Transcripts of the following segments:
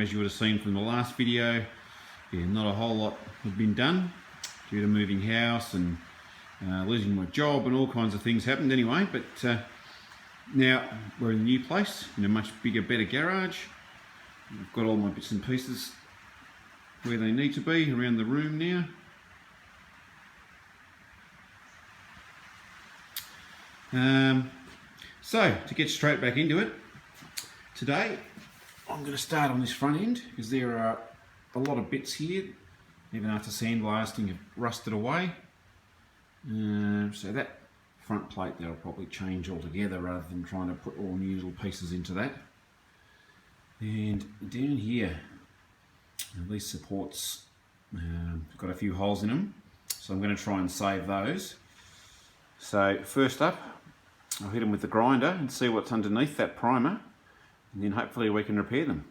As you would have seen from the last video, not a whole lot had been done due to moving house and losing my job and all kinds of things happened anyway. But now we're in a new place, in a much bigger, better garage. I've got all my bits and pieces where they need to be around the room now. So to get straight back into it, today I'm going to start on this front end because there are a lot of bits here, even after sandblasting, have rusted away. So that front plate there will probably change altogether rather than trying to put all new little pieces into that. And down here, these supports have got a few holes in them, so I'm going to try and save those. So first up, I'll hit them with the grinder and see what's underneath that primer, and then hopefully we can repair them.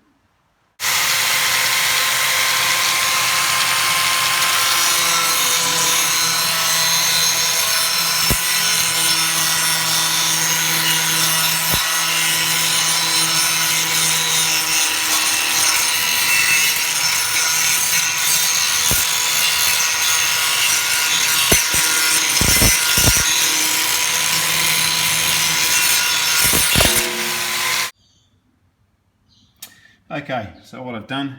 Okay, so what I've done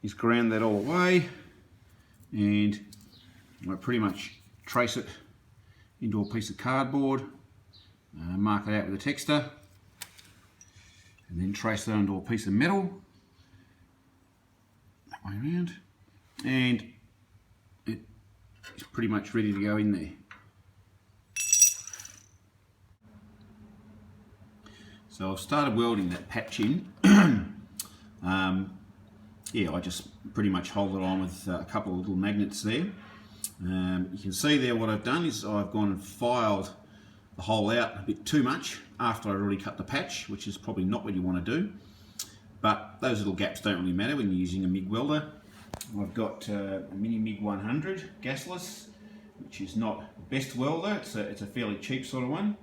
is ground that all away, and I pretty much trace it into a piece of cardboard, mark it out with a texter, and then trace that onto a piece of metal, that way around, and it's pretty much ready to go in there. So I've started welding that patch in. I just pretty much hold it on with a couple of little magnets there. You can see there what I've done is I've gone and filed the hole out a bit too much after I'd already cut the patch, which is probably not what you want to do. But those little gaps don't really matter when you're using a MIG welder. I've got a Mini MIG 100 gasless, which is not the best welder. It's a fairly cheap sort of one.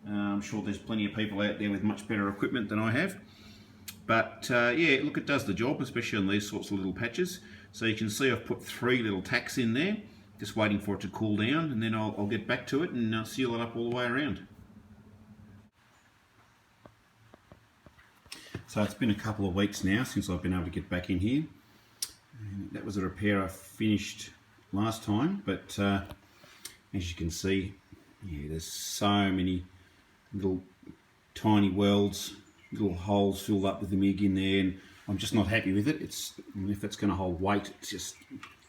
I'm sure there's plenty of people out there with much better equipment than I have. But yeah, look, it does the job, especially on these sorts of little patches. So you can see I've put 3 little tacks in there, just waiting for it to cool down, and then I'll get back to it and seal it up all the way around. So it's been a couple of weeks now since I've been able to get back in here. And that was a repair I finished last time, but as you can see, yeah, there's so many little tiny welds, little holes filled up with the MIG in there, and I'm just not happy with it. If it's going to hold weight, it just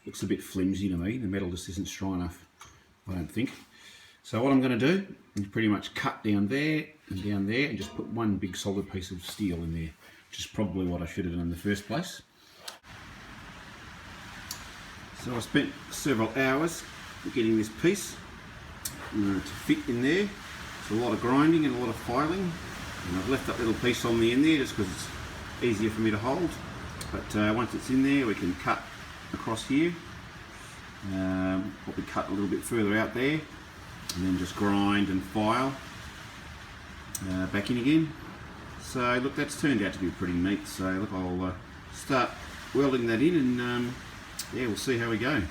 looks a bit flimsy to me. The metal just isn't strong enough, I don't think. So what I'm going to do is pretty much cut down there and just put one big solid piece of steel in there, which is probably what I should have done in the first place. So I spent several hours getting this piece to fit in there. It's a lot of grinding and a lot of filing, and I've left that little piece on the end there just because it's easier for me to hold. But once it's in there, we can cut across here, probably cut a little bit further out there, and then just grind and file back in again. So look, that's turned out to be pretty neat. So look, I'll start welding that in, and yeah, we'll see how we go.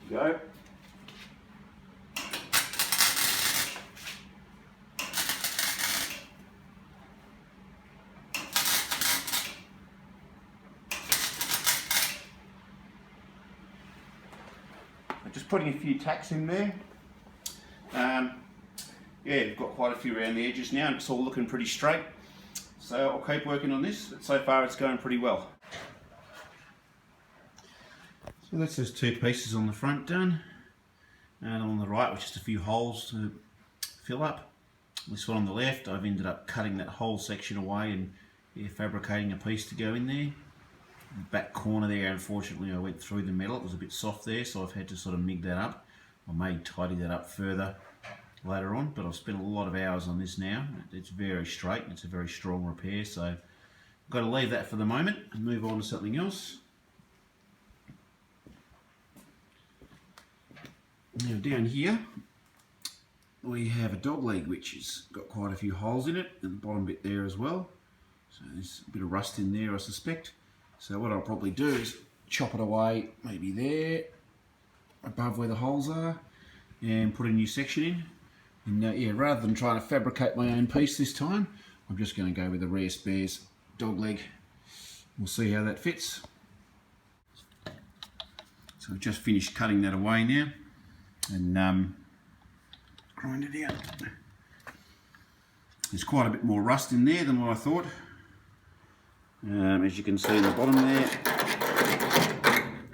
Go. I'm just putting a few tacks in there. Yeah, we've got quite a few around the edges now, and it's all looking pretty straight. So I'll keep working on this, but so far it's going pretty well. So that's those 2 pieces on the front done, and on the right with just a few holes to fill up. This one on the left, I've ended up cutting that whole section away and fabricating a piece to go in there. The back corner there, unfortunately, I went through the metal. It was a bit soft there, so I've had to sort of MIG that up. I may tidy that up further later on, but I've spent a lot of hours on this now. It's very straight, it's a very strong repair, so I've got to leave that for the moment and move on to something else. Now down here we have a dog leg which has got quite a few holes in it, and the bottom bit there as well. So there's a bit of rust in there, I suspect. So what I'll probably do is chop it away, maybe there, above where the holes are, and put a new section in. And yeah, rather than trying to fabricate my own piece this time, I'm just going to go with a Rare Spares dog leg. We'll see how that fits. So I've just finished cutting that away now, and grind it out. There's quite a bit more rust in there than what I thought. As you can see in the bottom there,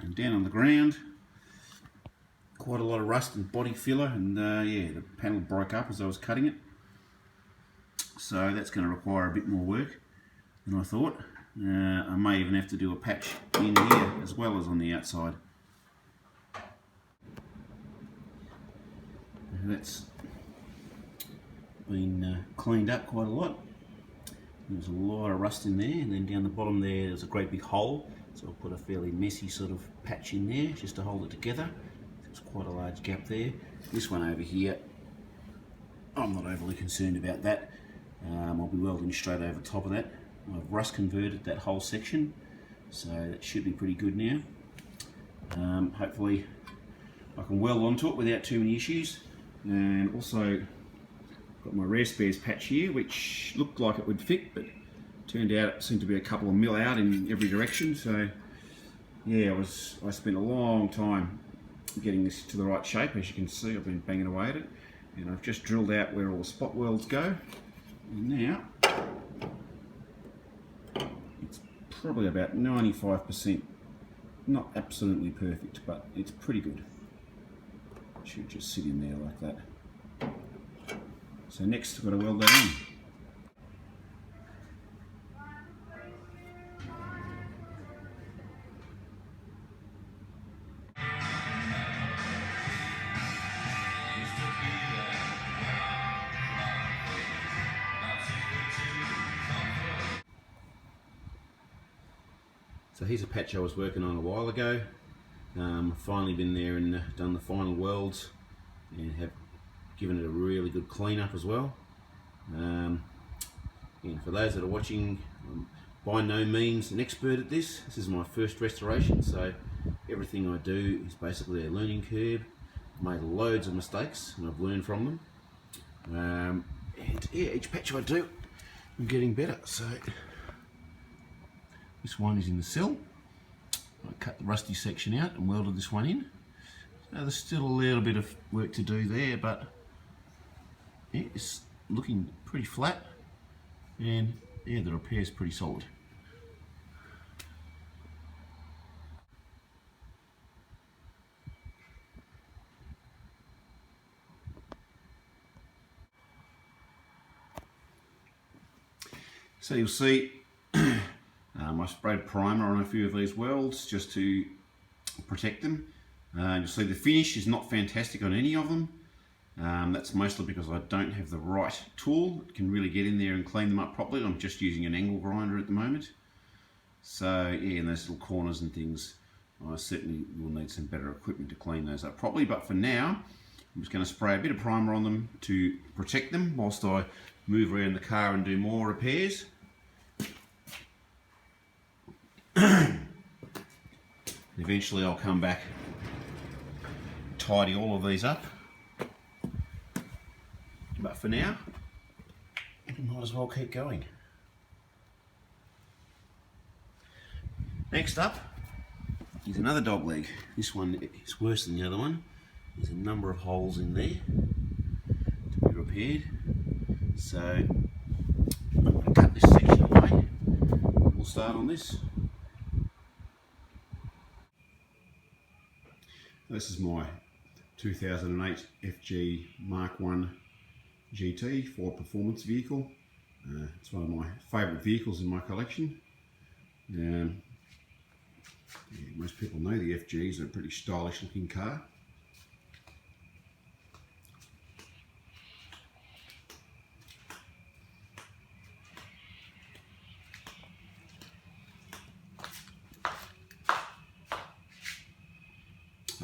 and down on the ground, quite a lot of rust and body filler, and yeah, the panel broke up as I was cutting it. So that's going to require a bit more work than I thought. I may even have to do a patch in here as well as on the outside. That's been cleaned up quite a lot. There's a lot of rust in there, and then down the bottom there's a great big hole, so I'll put a fairly messy sort of patch in there just to hold it together. There's quite a large gap there. This one over here, I'm not overly concerned about that. I'll be welding straight over top of that. I've rust converted that whole section, so that should be pretty good now. Hopefully I can weld onto it without too many issues. And also got my Rare Spares patch here, which looked like it would fit, but turned out it seemed to be a couple of mil out in every direction. So yeah, I spent a long time getting this to the right shape. As you can see, I've been banging away at it, and I've just drilled out where all the spot welds go. And now it's probably about 95%, not absolutely perfect, but it's pretty good. It should just sit in there like that. So next I've got to weld that on. So here's a patch I was working on a while ago. I've finally been there and done the final welds and have given it a really good clean up as well. And for those that are watching, I'm by no means an expert at this. This is my first restoration, so everything I do is basically a learning curve. I've made loads of mistakes and I've learned from them. And yeah, each patch I do, I'm getting better. So this one is in the sill. I cut the rusty section out and welded this one in. So there's still a little bit of work to do there, but it's looking pretty flat, and yeah, the repair's pretty solid. So you'll see I sprayed primer on a few of these welds just to protect them. You'll see the finish is not fantastic on any of them. That's mostly because I don't have the right tool that can really get in there and clean them up properly. I'm just using an angle grinder at the moment. So yeah, in those little corners and things, I certainly will need some better equipment to clean those up properly. But for now, I'm just going to spray a bit of primer on them to protect them whilst I move around the car and do more repairs. Eventually I'll come back, tidy all of these up, but for now we might as well keep going. Next up is another dog leg. This one is worse than the other one. There's a number of holes in there to be repaired, so I'm going to cut this section away. We'll start on this. This is my 2008 FG Mark 1 GT Ford performance vehicle. It's one of my favourite vehicles in my collection. Yeah, most people know the FGs are a pretty stylish looking car.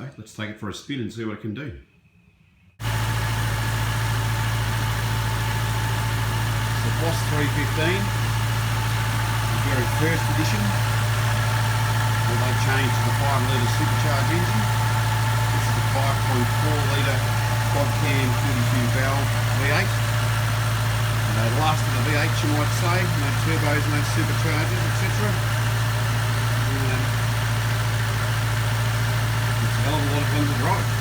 So let's take it for a spin and see what it can do. It's the Boss 315, the very first edition, where they changed to the 5 litre supercharged engine. This is a 5.4 litre quad cam 42 valve V8. The last of the V8, you might say, no turbos, no superchargers, etc. It's a hell of a lot of fun to drive.